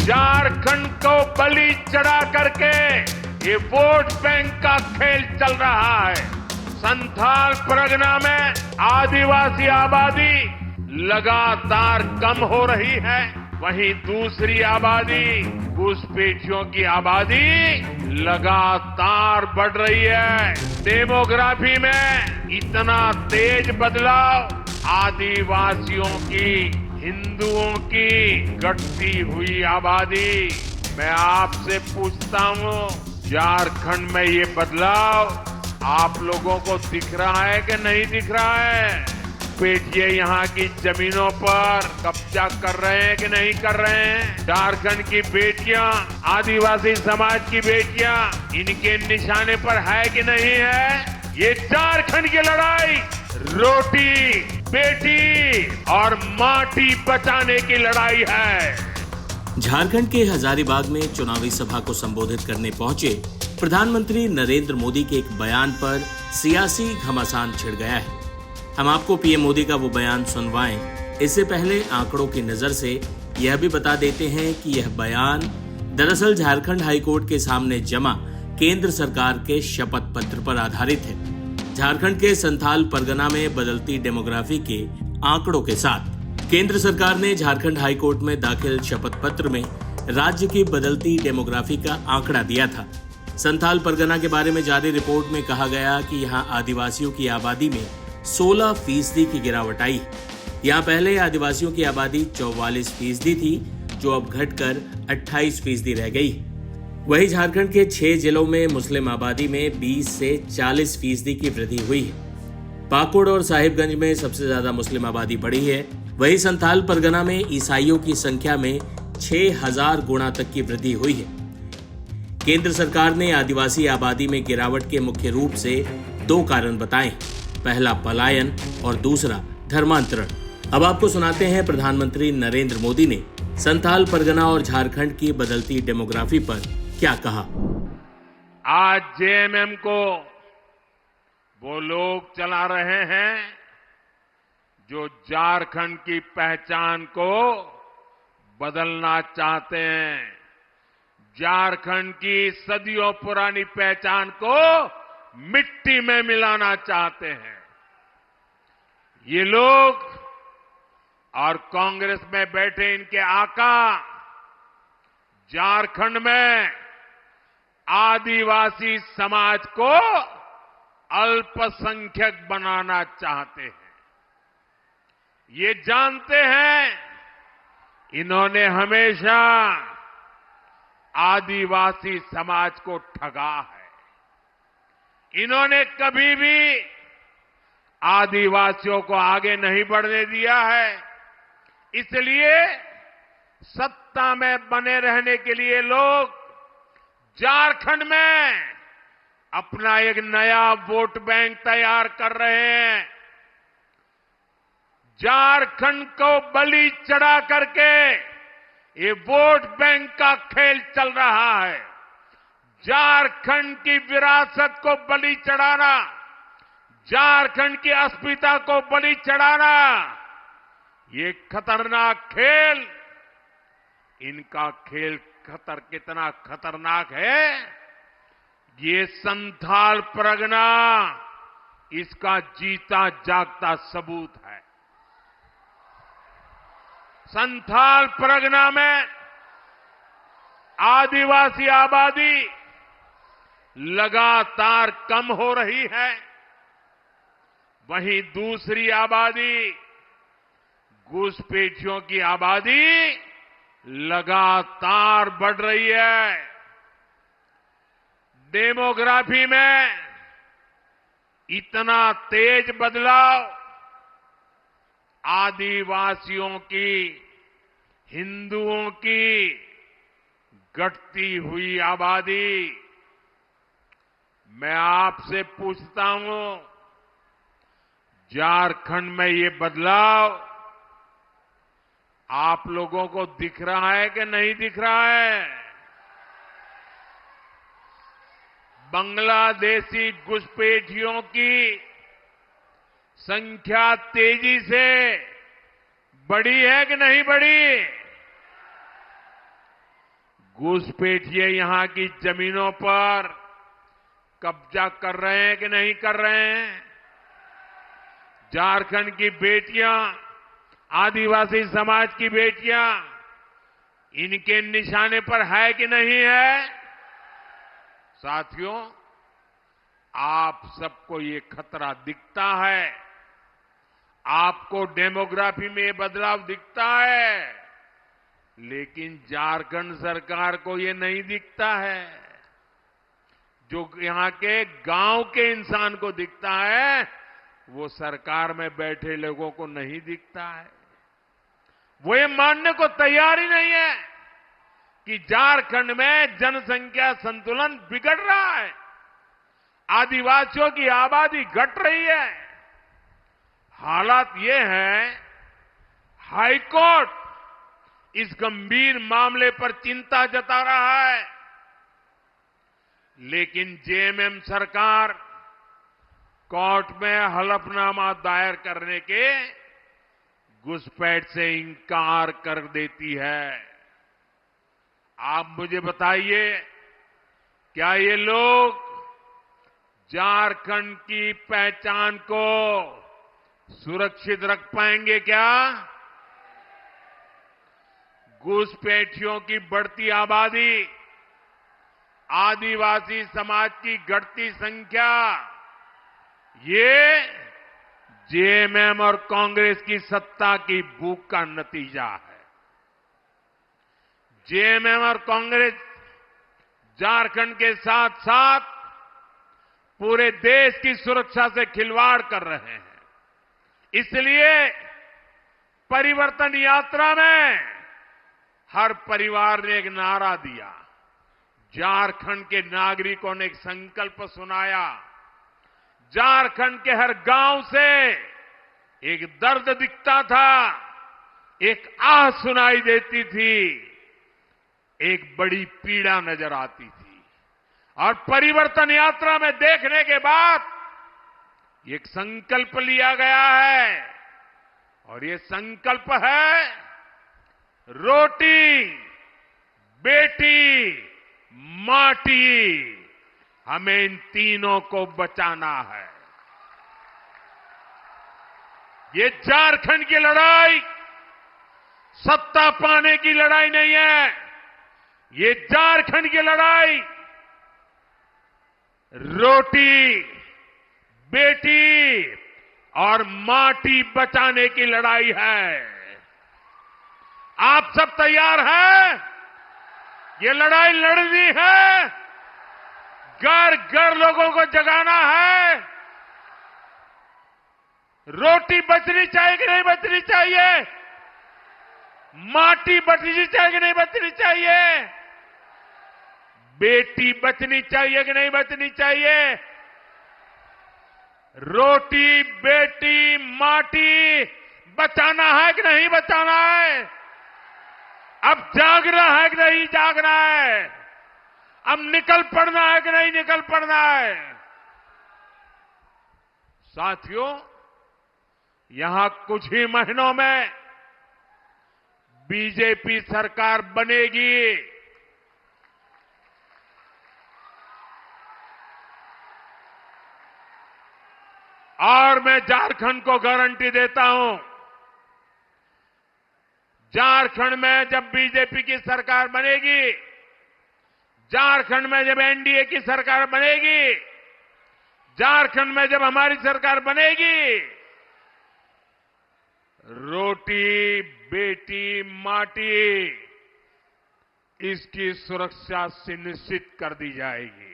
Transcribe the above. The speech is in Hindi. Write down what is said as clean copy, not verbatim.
झारखंड को बलि चढ़ा करके ये वोट बैंक का खेल चल रहा है। संथाल परगना में आदिवासी आबादी लगातार कम हो रही है, वहीं दूसरी आबादी घुसपैठियों की आबादी लगातार बढ़ रही है। डेमोग्राफी में इतना तेज बदलाव आदिवासियों की, हिंदुओं की घटती हुई आबादी। मैं आपसे पूछता हूं, झारखंड में ये बदलाव आप लोगों को दिख रहा है कि नहीं दिख रहा है? पेटिए यहाँ की जमीनों पर कब्जा कर रहे हैं कि नहीं कर रहे हैं? झारखंड की बेटियां, आदिवासी समाज की बेटियां इनके निशाने पर है कि नहीं है? ये झारखंड की लड़ाई रोटी, बेटी और माटी बचाने की लड़ाई है। झारखंड के हजारीबाग में चुनावी सभा को संबोधित करने पहुंचे प्रधानमंत्री नरेंद्र मोदी के एक बयान पर सियासी घमासान छिड़ गया है। हम आपको पीएम मोदी का वो बयान सुनवाएं। इससे पहले आंकड़ों की नजर से यह भी बता देते हैं कि यह बयान दरअसल झारखंड हाईकोर्ट के सामने जमा केंद्र सरकार के शपथ पत्र पर आधारित है। झारखंड के संथाल परगना में बदलती डेमोग्राफी के आंकड़ों के साथ केंद्र सरकार ने झारखंड हाईकोर्ट में दाखिल शपथ पत्र में राज्य की बदलती डेमोग्राफी का आंकड़ा दिया था। संथाल परगना के बारे में जारी रिपोर्ट में कहा गया कि यहाँ आदिवासियों की आबादी में 16% की गिरावट आई। यहाँ पहले आदिवासियों की आबादी 44% थी, जो अब घटकर 28% रह गई। वहीं झारखंड के 6 जिलों में मुस्लिम आबादी में 20 से 40% की वृद्धि हुई है। पाकुड़ और साहिबगंज में सबसे ज्यादा मुस्लिम आबादी बढ़ी है। वहीं संथाल परगना में ईसाइयों की संख्या में 6000 गुना तक की वृद्धि हुई है। केंद्र सरकार ने आदिवासी आबादी में गिरावट के मुख्य रूप से 2 कारण बताए। पहला पलायन और दूसरा धर्मांतरण। अब आपको सुनाते हैं प्रधानमंत्री नरेंद्र मोदी ने संथाल परगना और झारखंड की बदलती डेमोग्राफी पर क्या कहा। आज जेएमएम को वो लोग चला रहे हैं जो झारखंड की पहचान को बदलना चाहते हैं, झारखंड की सदियों पुरानी पहचान को मिट्टी में मिलाना चाहते हैं। ये लोग और कांग्रेस में बैठे इनके आका झारखंड में आदिवासी समाज को अल्पसंख्यक बनाना चाहते हैं। ये जानते हैं इन्होंने हमेशा आदिवासी समाज को ठगा है। इन्होंने कभी भी आदिवासियों को आगे नहीं बढ़ने दिया है। इसलिए सत्ता में बने रहने के लिए लोग झारखंड में अपना एक नया वोट बैंक तैयार कर रहे हैं। झारखंड को बलि चढ़ा करके ये वोट बैंक का खेल चल रहा है। झारखंड की विरासत को बलि चढ़ाना, झारखंड की अस्मिता को बलि चढ़ाना, ये खतरनाक खेल, इनका खेल कितना खतरनाक है, ये संथाल परगना इसका जीता जागता सबूत है। संथाल परगना में आदिवासी आबादी लगातार कम हो रही है, वहीं दूसरी आबादी घुसपैठियों की आबादी लगातार बढ़ रही है। डेमोग्राफी में इतना तेज बदलाव आदिवासियों की, हिंदुओं की घटती हुई आबादी। मैं आपसे पूछता हूं, झारखंड में ये बदलाव आप लोगों को दिख रहा है कि नहीं दिख रहा है? बांग्लादेशी घुसपैठियों की संख्या तेजी से बढ़ी है कि नहीं बढ़ी? घुसपैठिए यहां की जमीनों पर कब्जा कर रहे हैं कि नहीं कर रहे हैं? झारखंड की बेटियां, आदिवासी समाज की बेटियां इनके निशाने पर है कि नहीं है? साथियों, आप सबको ये खतरा दिखता है, आपको डेमोग्राफी में ये बदलाव दिखता है, लेकिन झारखंड सरकार को ये नहीं दिखता है। जो यहां के गांव के इंसान को दिखता है, वो सरकार में बैठे लोगों को नहीं दिखता है। वो ये मानने को तैयार ही नहीं है कि झारखंड में जनसंख्या संतुलन बिगड़ रहा है, आदिवासियों की आबादी घट रही है। हालात ये है, हाईकोर्ट इस गंभीर मामले पर चिंता जता रहा है, लेकिन जेएमएम सरकार कोर्ट में हलफनामा दायर करने के घुसपैठ से इंकार कर देती है। आप मुझे बताइए, क्या ये लोग झारखंड की पहचान को सुरक्षित रख पाएंगे क्या? घुसपैठियों की बढ़ती आबादी, आदिवासी समाज की घटती संख्या, ये जेएमएम और कांग्रेस की सत्ता की भूख का नतीजा है। जेएमएम और कांग्रेस झारखंड के साथ साथ पूरे देश की सुरक्षा से खिलवाड़ कर रहे हैं। इसलिए परिवर्तन यात्रा में हर परिवार ने एक नारा दिया, झारखंड के नागरिकों ने एक संकल्प सुनाया, झारखंड के हर गांव से एक दर्द दिखता था, एक आह सुनाई देती थी, एक बड़ी पीड़ा नजर आती थी। और परिवर्तन यात्रा में देखने के बाद एक संकल्प लिया गया है, और ये संकल्प है, रोटी, बेटी, माटी, हमें इन तीनों को बचाना है। ये झारखंड की लड़ाई सत्ता पाने की लड़ाई नहीं है, ये झारखंड की लड़ाई रोटी, बेटी और माटी बचाने की लड़ाई है। आप सब तैयार हैं? ये लड़ाई लड़नी है, घर घर लोगों को जगाना है। रोटी बचनी चाहिए कि नहीं बचनी चाहिए? माटी बचनी चाहिए कि नहीं बचनी चाहिए? बेटी बचनी चाहिए कि नहीं बचनी चाहिए? रोटी, बेटी, माटी बचाना है कि नहीं बचाना है? अब जागना है कि नहीं जागना है? अब निकल पड़ना है कि नहीं निकल पड़ना है? साथियों, यहां कुछ ही महीनों में बीजेपी सरकार बनेगी। और मैं झारखंड को गारंटी देता हूं, झारखंड में जब बीजेपी की सरकार बनेगी, झारखंड में जब एनडीए की सरकार बनेगी, झारखंड में जब हमारी सरकार बनेगी, रोटी, बेटी, माटी, इसकी सुरक्षा सुनिश्चित कर दी जाएगी।